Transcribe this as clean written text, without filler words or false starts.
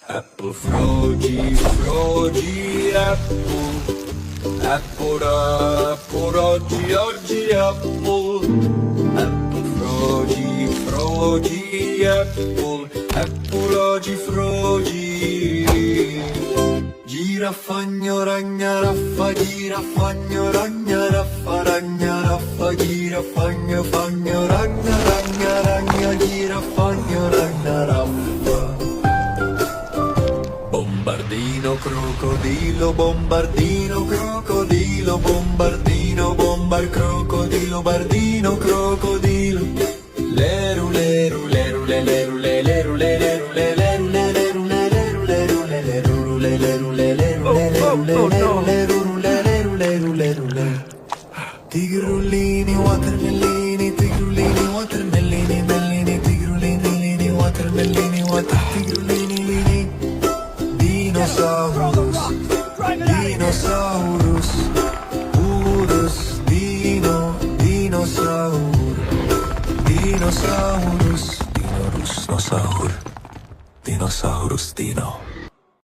Apple frogi, frogi, apple. Apple, apple, oggi, oggi, apple. Apple frogi, frogi, apple. Apple, oggi, frogi. Girafagno, ragna, raffa, girafagno, ragna, raffa, ragna, raffa, girafagno, fagno, ragna, ragna, ragna, girafagno, ragna, raffa. Bombardino, crocodilo, bombardino, crocodilo, bombardino, crocodilo, bardino, crocodilo. Leru, leru, leru, leru, leru, leru, leru, leru, leru, leru, leru, leru, leru, leru, leru, leru. Tigrullini, watermellini, tigrullini, watermellini, mellini, tigrullini, watermellini, tigrullini, lini. Dinosaurus, dinosaurus, urus, dinosaur, dinosaurus, dinosaur, dinosaurus, dino.